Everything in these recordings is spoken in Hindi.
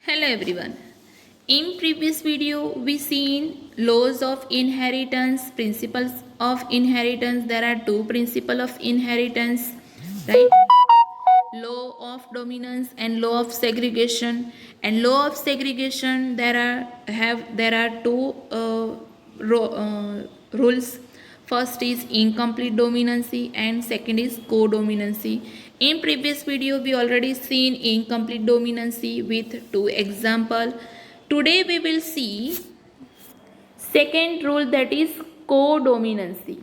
Hello everyone. In previous video we seen laws of inheritance, principles of inheritance. There are two principles of inheritance, right? Law of dominance and law of segregation. And law of segregation there are two rules. First is incomplete dominancy and second is codominancy. In previous video we already seen incomplete dominancy with two example. Today we will see second rule, that is कोडोमिनेंसी.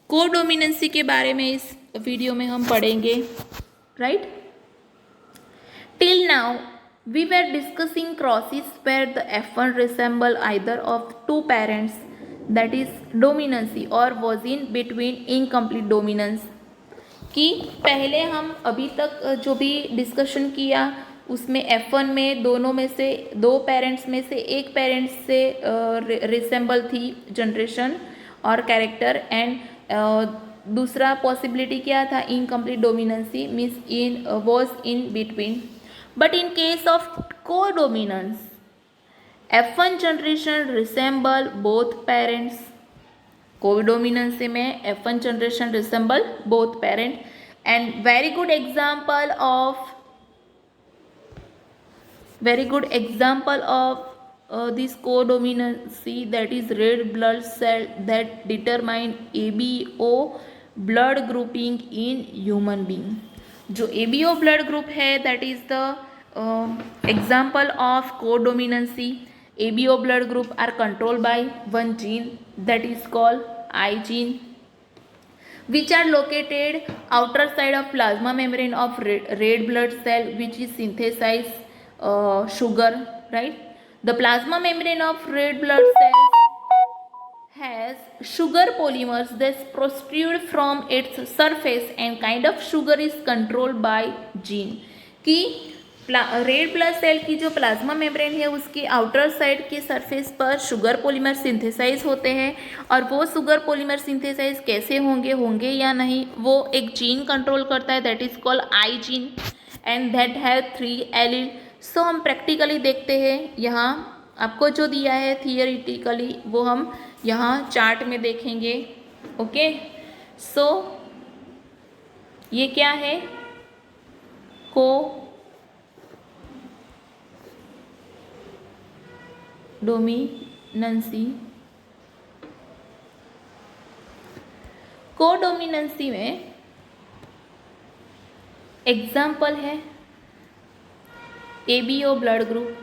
कोडोमिनेंसी के बारे में इस वीडियो में हम पढ़ेंगे, right. Till now, we were discussing crosses where the F1 resemble either of two parents, that is dominancy, or was in between incomplete dominance. कि पहले हम अभी तक जो भी डिस्कशन किया उसमें F1 में दोनों में से दो पेरेंट्स में से एक पेरेंट्स से रिसेंबल थी जनरेशन और कैरेक्टर, एंड दूसरा पॉसिबिलिटी क्या था, incomplete dominancy means in was in between. But in case of codominance F1 generation resemble both parents. Codominancy में F1 generation resemble both parent. And very good example of this codominancy, that is red blood cell that determine ABO blood grouping in human being. जो ABO blood group है that is the example of codominancy. ABO blood group are controlled by one gene that is called I gene, which are located outer side of plasma membrane of red blood cell, which is synthesize sugar, right. The plasma membrane of red blood cells has sugar polymers that protrude from its surface, and kind of sugar is controlled by gene. कि रेड ब्लड सेल की जो प्लाज्मा मेम्ब्रेन है उसके आउटर साइड के सरफेस पर शुगर पॉलीमर सिंथेसाइज होते हैं, और वो शुगर पॉलीमर सिंथेसाइज कैसे होंगे या नहीं वो एक जीन कंट्रोल करता है, that is called I gene, and that have 3 allele. So हम प्रैक्टिकली देखते हैं, यहाँ आपको जो दिया है थियोरिटिकली वो हम यहाँ चार्ट में देखेंगे. ओके, सो ये क्या है, को डोमिनेंसी. कोडोमिनेंसी में एग्जाम्पल है ABO blood group,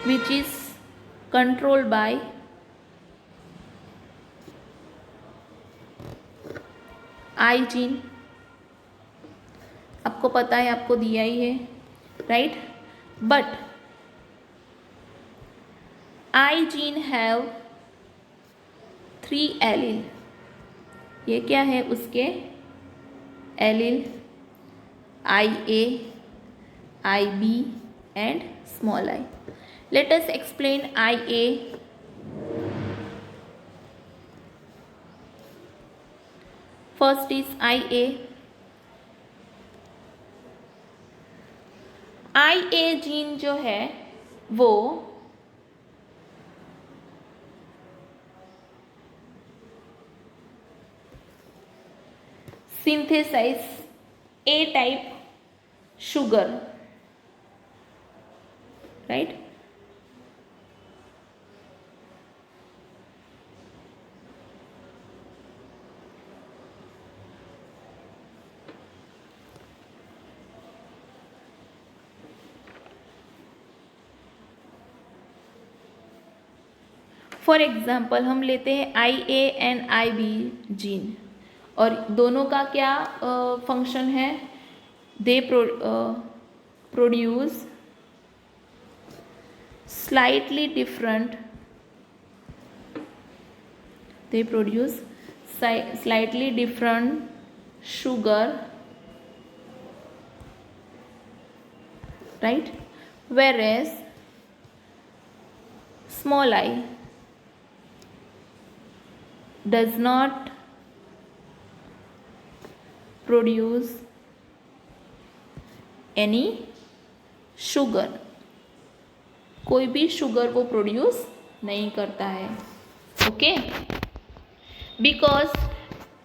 which is controlled by I gene. आपको पता है, आपको दिया ही है, right. But I gene have 3 allele. ये क्या है उसके allele, IA, IB and small I. Let us explain IA. First is IA. IA gene जो है वो synthesize A type sugar, right. For example हम लेते हैं IA एंड IB जीन, और दोनों का क्या फंक्शन है, they produce slightly different, they produce slightly different sugar, right, whereas small I does not produce any sugar, कोई भी शुगर वो प्रोड्यूस नहीं करता है। ओके, बिकॉज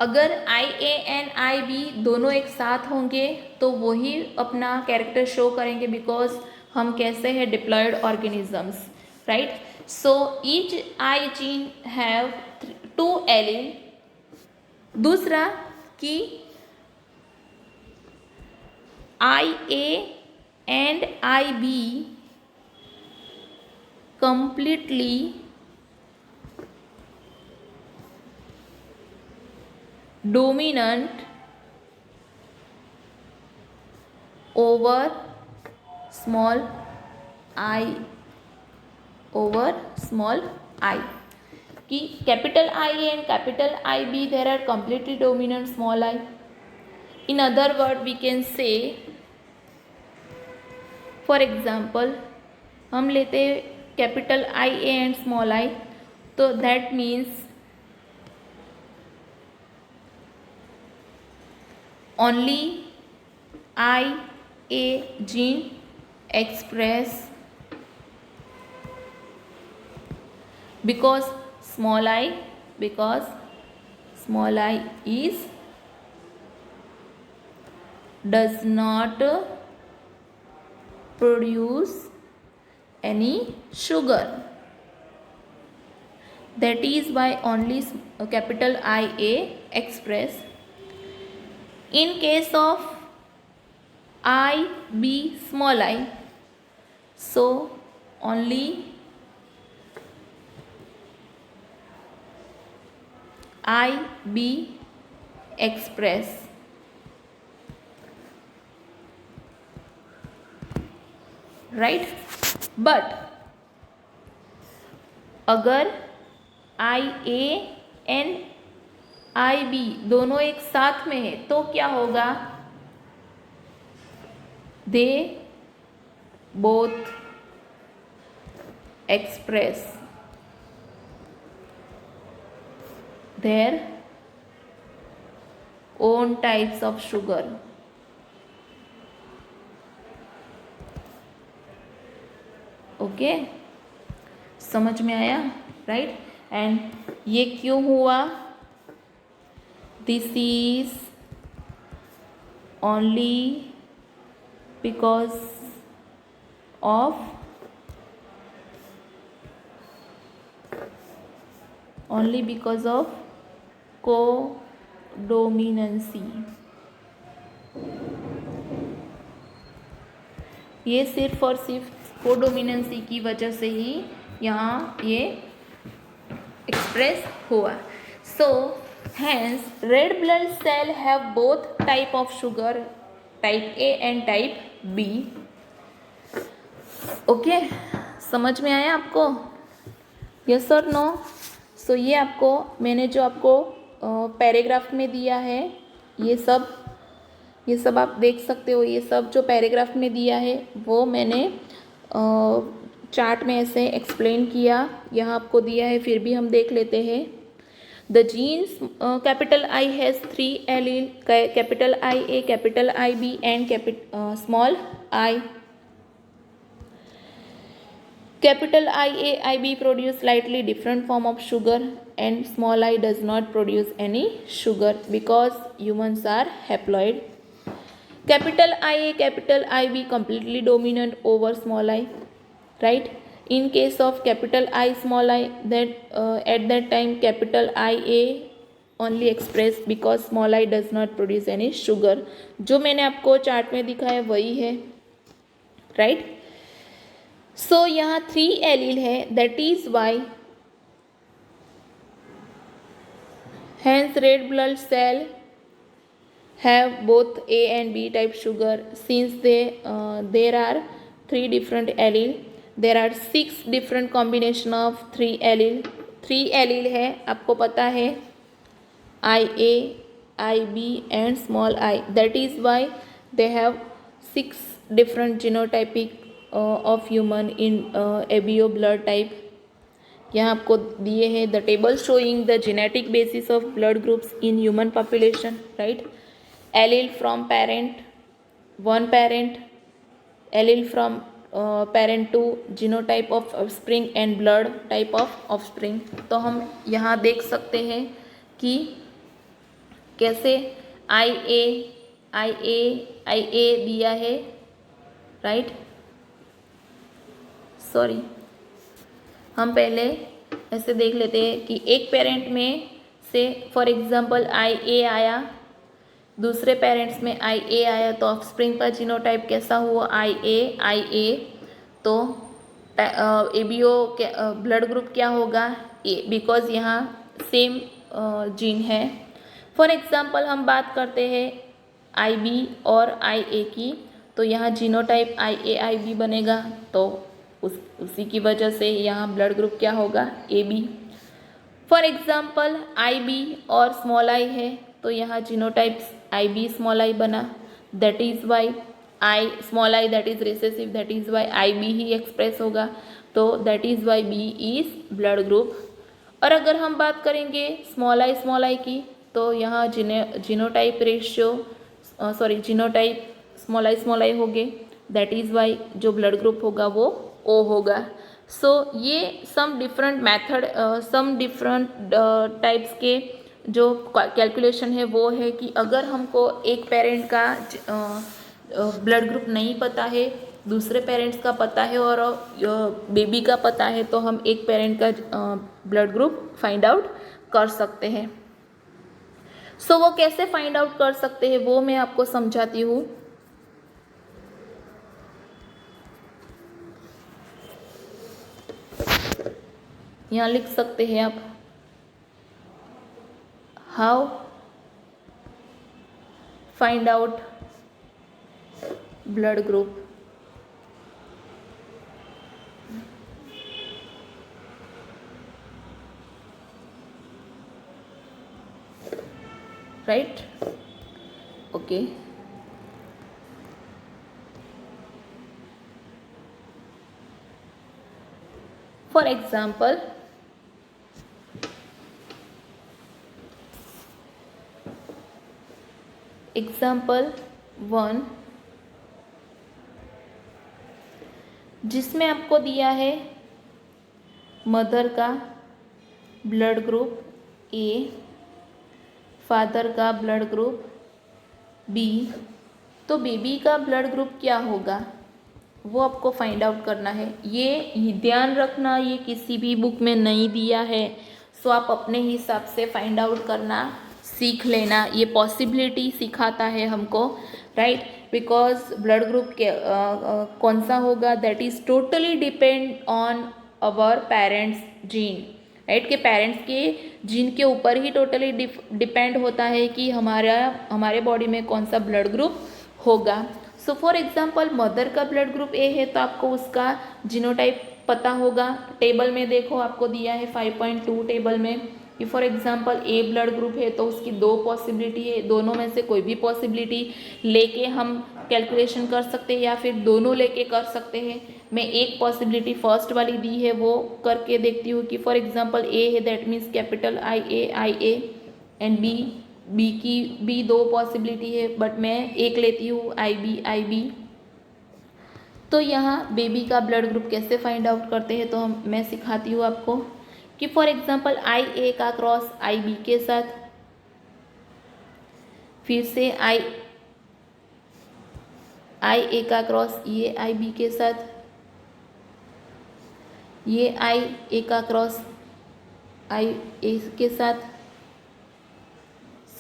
अगर आई ए एंड आई बी दोनों एक साथ होंगे तो वही अपना कैरेक्टर शो करेंगे, बिकॉज हम कैसे हैं diploid organisms, right. So each I gene have 2 allele. दूसरा कि I A and I B completely dominant over small I, over small I, कि capital I and capital I B there are completely dominant small I. In other word we can say, for example हम लेते capital I A and small I, तो that means only I A gene express because small I is does not produce any sugar. That is why only capital I A express. In case of I B small I, so only I B express, right. But अगर आई ए एंड आई बी दोनों एक साथ में है तो क्या होगा, they both express their own types of sugar. Okay, समझ में आया, राइट। एंड ये क्यों हुआ, this is only because of codominancy. ये सिर्फ और सिर्फ कोडोमिनेंसी की वजह से ही यहाँ ये एक्सप्रेस हुआ। So hence red blood cell have both type of sugar, type A and type B. Okay, समझ में आया आपको, यस और नो। सो ये आपको मैंने जो आपको पैराग्राफ में दिया है, ये सब आप देख सकते हो। ये सब जो पैराग्राफ में दिया है वो मैंने चार्ट में ऐसे एक्सप्लेन किया, यहाँ आपको दिया है, फिर भी हम देख लेते हैं। The genes capital I has 3 allele, capital I A, capital I B and small I. Capital I A, I B produce slightly different form of sugar and small I does not produce any sugar because humans are haploid. Capital I A, capital I B completely dominant over small I, right? In case of capital I small I, that at that time capital I A only expressed because small I does not produce any sugar. जो मैंने आपको चार्ट में दिखाया वही है, right? सो यहाँ 3 एलील है, that is why hence red blood cell have both A and B type sugar. Since there are 3 different allele, there are 6 different combination of 3 allele. 3 allele है, आपको पता है, I A, I B and small I. That is why they have 6 different genotypic of human in ABO blood type। यहाँ आपको दिए हैं the table showing the genetic basis of blood groups in human population, right. Allele from parent, 1 parent, allele from parent to genotype of offspring and blood type of offspring. तो हम यहाँ देख सकते हैं कि कैसे आई ए दिया है, राइट। सॉरी, हम पहले ऐसे देख लेते हैं कि एक पेरेंट में से फॉर एग्जांपल आई ए आया, दूसरे पेरेंट्स में आई ए आया, तो ऑफस्प्रिंग का जीनोटाइप कैसा हुआ, आई ए। तो A B O blood group क्या होगा, ए, बिकॉज यहाँ सेम जीन है। फॉर एग्जांपल हम बात करते हैं आई बी और आई ए की, तो यहाँ जीनोटाइप आई बी बनेगा, तो उसी की वजह से यहाँ ब्लड ग्रुप क्या होगा, A B. For example I B और स्मॉल आई है, तो यहाँ genotype I B small I बना, that is why I small I that is recessive, that is why I B ही एक्सप्रेस होगा, तो that is why B is blood group. और अगर हम बात करेंगे स्मॉल आई की, तो यहाँ genotype ratio genotype small I हो गए, दैट इज वाई जो ब्लड ग्रुप होगा वो ओ होगा। सो ये some different method, some different types के जो कैलकुलेशन है वो है कि अगर हमको एक पेरेंट का ब्लड ग्रुप नहीं पता है, दूसरे पेरेंट्स का पता है और बेबी का पता है, तो हम एक पेरेंट का ब्लड ग्रुप फाइंड आउट कर सकते हैं। सो वो कैसे फाइंड आउट कर सकते हैं वो मैं आपको समझाती हूँ। यहाँ लिख सकते हैं आप, how find out blood group. Right, okay. For example example 1 जिसमें आपको दिया है मदर का ब्लड ग्रुप ए, फादर का ब्लड ग्रुप बी, तो बेबी का ब्लड ग्रुप क्या होगा वो आपको फाइंड आउट करना है। ये ध्यान रखना, ये किसी भी बुक में नहीं दिया है, सो आप अपने हिसाब से फाइंड आउट करना सीख लेना। ये पॉसिबिलिटी सिखाता है हमको, राइट, बिकॉज ब्लड ग्रुप के कौन सा होगा that is totally depend on our parents gene, right, के पेरेंट्स के जीन के ऊपर ही टोटली डिपेंड होता है कि हमारे बॉडी में कौन सा ब्लड ग्रुप होगा। सो फॉर एग्जाम्पल मदर का ब्लड ग्रुप ए है, तो आपको उसका जीनोटाइप पता होगा। टेबल में देखो आपको दिया है 5.2 टेबल में कि for example A blood group है, तो उसकी 2 पॉसिबिलिटी है, दोनों में से कोई भी पॉसिबिलिटी लेके हम कैलकुलेशन कर सकते हैं या फिर दोनों लेके कर सकते हैं। मैं एक पॉसिबिलिटी फर्स्ट वाली दी है वो करके देखती हूँ कि फॉर एग्जांपल ए है, that means capital I A and B की भी 2 पॉसिबिलिटी है, बट मैं एक लेती हूँ आई बी। तो यहाँ बेबी का ब्लड ग्रुप कैसे फाइंड आउट करते हैं, तो मैं सिखाती हूँ आपको कि फॉर एग्जांपल आई ए का क्रॉस आई बी के साथ, फिर से आई ए का क्रॉस ये आई बी के साथ, ये आई ए का क्रॉस आई ए के साथ,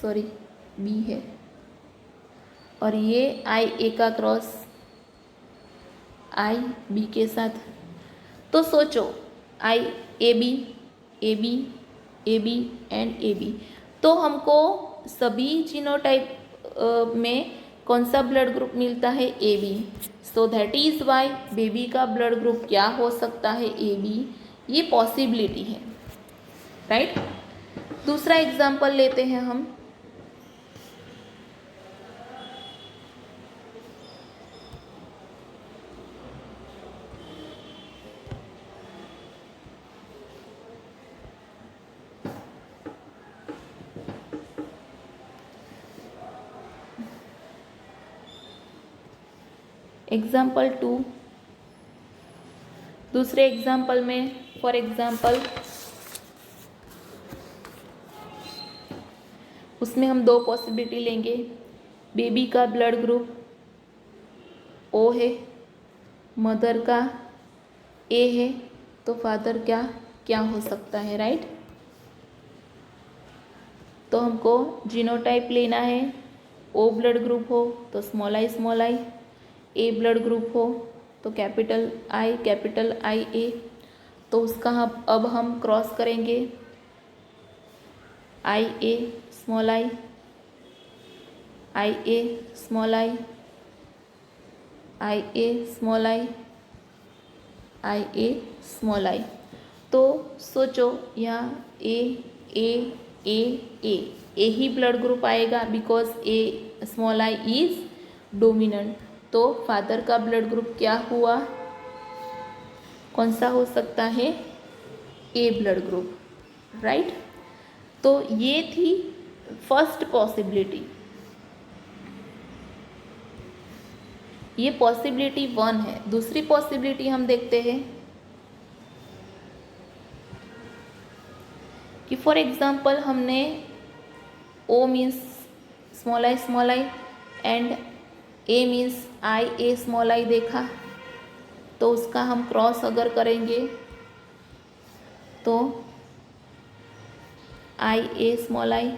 सॉरी बी है, और ये आई ए का क्रॉस आई बी के साथ। तो सोचो I A B and A B, तो हमको सभी जीनोटाइप में कौन सा ब्लड ग्रुप मिलता है, A B. So that is why baby का ब्लड ग्रुप क्या हो सकता है, ए बी, ये पॉसिबिलिटी है, राइट। दूसरा एग्जाम्पल लेते हैं हम। एग्जाम्पल 2, दूसरे एग्जाम्पल में फॉर एग्जाम्पल उसमें हम दो पॉसिबिलिटी लेंगे। बेबी का ब्लड ग्रुप ओ है, मदर का ए है, तो फादर क्या क्या हो सकता है, राइट। तो हमको जीनोटाइप लेना है। ओ ब्लड ग्रुप हो तो small I, A blood group हो तो कैपिटल आई ए। तो उसका हम अब हम क्रॉस करेंगे, I A small I A small I A small I A small I. तो सोचो यहाँ A A A A A ही ब्लड ग्रुप आएगा because A small I is dominant. तो फादर का ब्लड ग्रुप क्या हुआ, कौन सा हो सकता है, ए ब्लड ग्रुप, राइट। तो ये थी फर्स्ट पॉसिबिलिटी, ये पॉसिबिलिटी 1 है। दूसरी पॉसिबिलिटी हम देखते हैं कि फॉर एग्जांपल हमने O means small I and A means I A small I देखा। तो उसका हम क्रॉस अगर करेंगे तो I A small I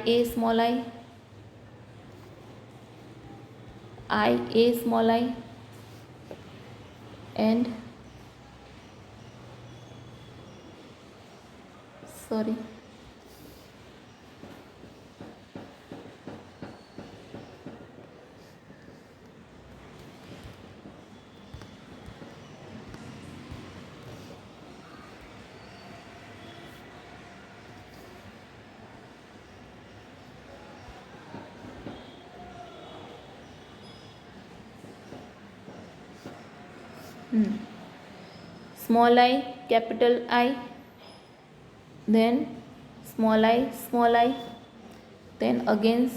A small I A small I and sorry small I capital I, then small I, then again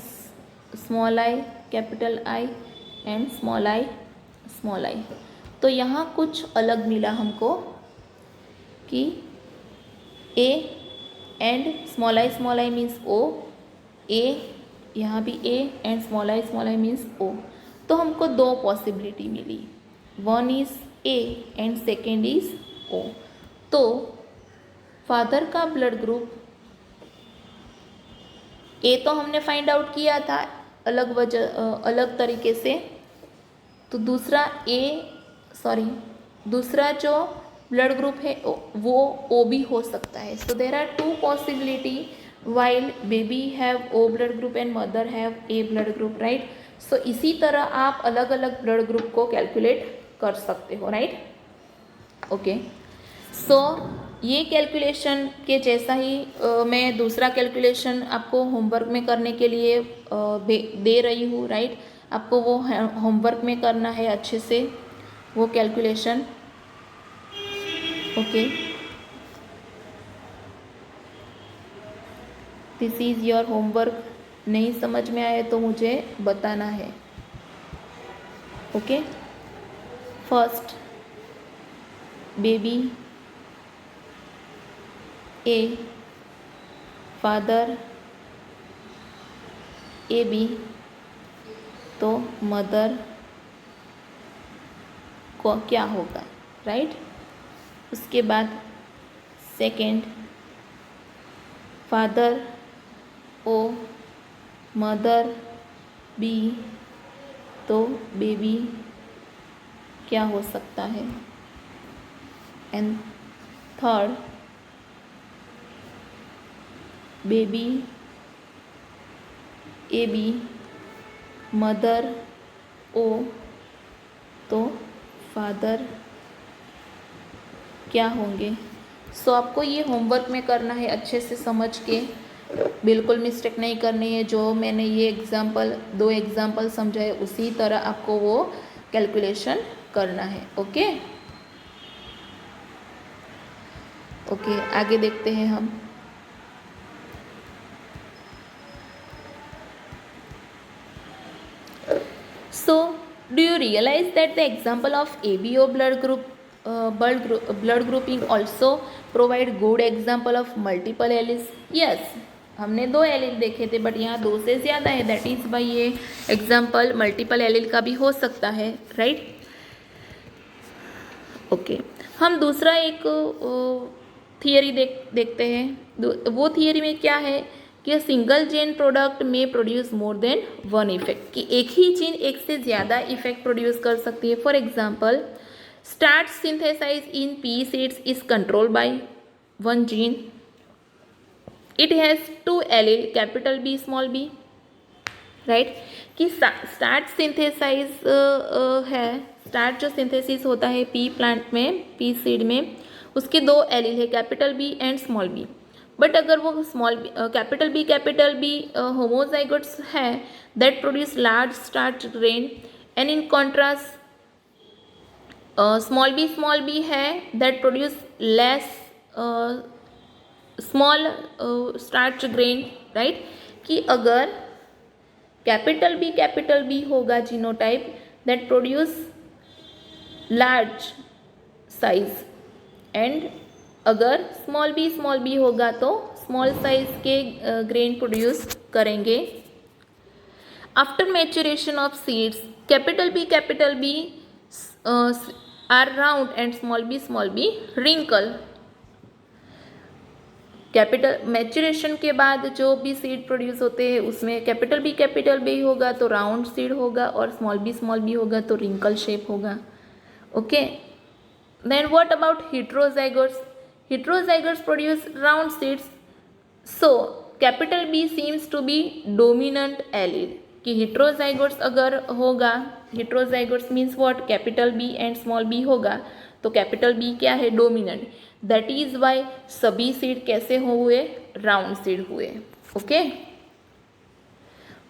small I capital I and small I। तो यहाँ कुछ अलग मिला हमको कि A and small i means O, A यहाँ भी A and small i means O। तो हमको दो पॉसिबिलिटी मिली, one is A and second is O। तो फादर का ब्लड ग्रुप ए तो हमने फाइंड आउट किया था अलग तरीके से। तो दूसरा जो ब्लड ग्रुप है वो ओ भी हो सकता है। So there are two possibility while baby have O blood group and mother have A blood group, right. So इसी तरह आप अलग अलग ब्लड ग्रुप को कैलकुलेट कर सकते हो, राइट। ओके, सो ये कैलकुलेशन के जैसा ही मैं दूसरा कैलकुलेशन आपको होमवर्क में करने के लिए दे रही हूँ, राइट। आपको वो होमवर्क में करना है अच्छे से वो calculation, okay. This is your homework. नहीं समझ में आए तो मुझे बताना है, okay. First baby A, father A B, तो मदर को क्या होगा, राइट। उसके बाद second father O, mother B, तो बेबी क्या हो सकता है। And third baby A B, mother O, तो फादर क्या होंगे। सो आपको ये होमवर्क में करना है अच्छे से समझ के, बिल्कुल मिस्टेक नहीं करनी है। जो मैंने ये दो एग्जाम्पल समझाए उसी तरह आपको वो कैलकुलेशन करना है, ओके। ओके, आगे देखते हैं हम। So do you realize that the example of ABO blood grouping also provide good example of multiple alleles? Yes, हमने 2 एलिल देखे थे, बट यहाँ 2 से ज़्यादा है, दैट इज़ बाई ये एग्जाम्पल मल्टीपल एलिल का भी हो सकता है, राइट। ओके, हम दूसरा एक थियरी देखते हैं। वो थियरी में क्या है कि सिंगल जीन प्रोडक्ट में produce more than one effect, कि एक ही जीन एक से ज़्यादा इफेक्ट प्रोड्यूस कर सकती है। For example, starch synthesize in pea seeds is control by one gene, it has 2 allele capital B small b, right. कि स्टार्च सिंथेसाइज है, स्टार्च जो सिंथेसिस होता है पी प्लांट में, पी सीड में, उसके 2 एलील है, capital B and small b. But अगर वो कैपिटल बी होमोजाइगोट्स है that produce large starch grain, and in contrast small b है that produce less small starch grain, right. कि अगर कैपिटल बी होगा genotype that produce large size, and अगर स्मॉल बी होगा तो स्मॉल साइज के ग्रेन प्रोड्यूस करेंगे। After maturation of seeds, capital B are round and small b wrinkle. Capital maturation के बाद जो भी सीड प्रोड्यूस होते हैं उसमें कैपिटल बी होगा तो राउंड सीड होगा, और स्मॉल बी होगा तो रिंकल शेप होगा। Okay, then what about heterozygotes? Heterozygotes produce round seeds, so capital B seems to be dominant allele. कि heterozygotes अगर होगा, heterozygotes means what, capital B and small b होगा तो कैपिटल बी क्या है, डोमिनेंट। दैट इज वाई सभी सीड कैसे हुए, राउंड सीड हुए। Okay,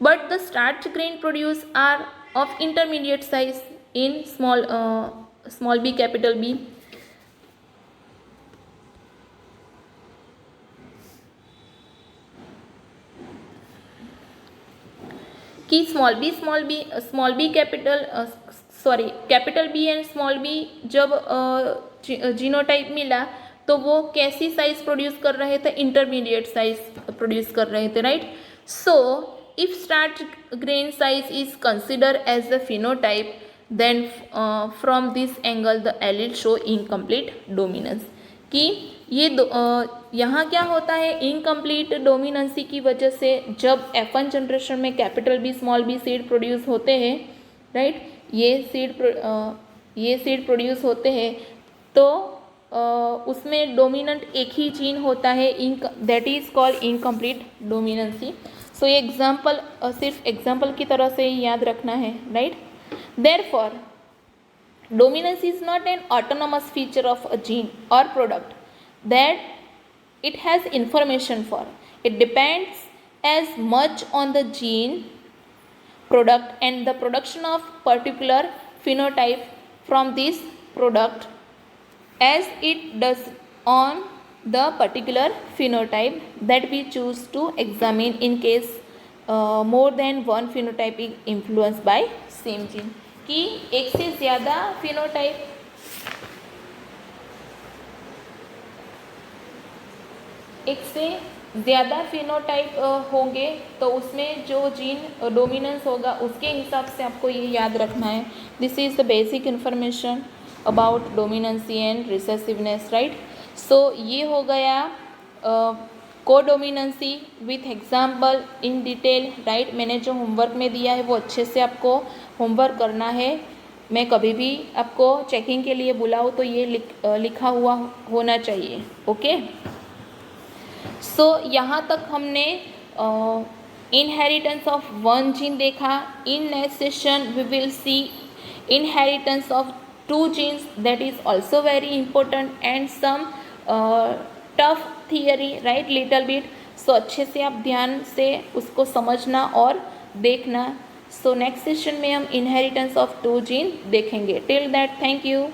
but the starch grain produce are of intermediate size in small b capital B. कि capital B and small B जब जीनोटाइप मिला तो वो कैसी साइज प्रोड्यूस कर रहे थे, इंटरमीडिएट साइज प्रोड्यूस कर रहे थे, right. So if starch grain size is consider as the phenotype, then from this angle the allele show incomplete dominance. कि ये यहाँ क्या होता है, इनकम्प्लीट डोमिनेंसी की वजह से जब F1 जनरेशन में capital B small b seed produce होते हैं, राइट, ये सीड प्रोड्यूस होते हैं तो उसमें डोमिनेंट एक ही जीन होता है, that is called incomplete dominancy. So ये एग्जाम्पल सिर्फ एग्जाम्पल की तरह से ही याद रखना है, right. Therefore dominance is not an autonomous feature of a gene or product that it has information for. It depends as much on the gene, product, and the production of particular phenotype from this product as it does on the particular phenotype that we choose to examine in case more than one phenotype is influenced by same gene. कि एक से ज़्यादा फिनोटाइप होंगे तो उसमें जो जीन डोमिनेंस होगा उसके हिसाब से आपको ये याद रखना है। This is the basic information about dominancy and recessiveness, right. So ये हो गया codominancy with example in detail, right. मैंने जो होमवर्क में दिया है वो अच्छे से आपको होमवर्क करना है। मैं कभी भी आपको चेकिंग के लिए बुलाऊँ तो ये लिखा हुआ होना चाहिए, ओके। सो यहाँ तक हमने इनहेरिटेंस ऑफ वन जीन देखा। In next session we will see inheritance of 2 genes, that is also very important, and some tough theory, right, little bit. So अच्छे से आप ध्यान से उसको समझना और देखना। सो नेक्स्ट सेशन में हम इनहेरिटेंस ऑफ 2 जीन देखेंगे। Till that, thank you.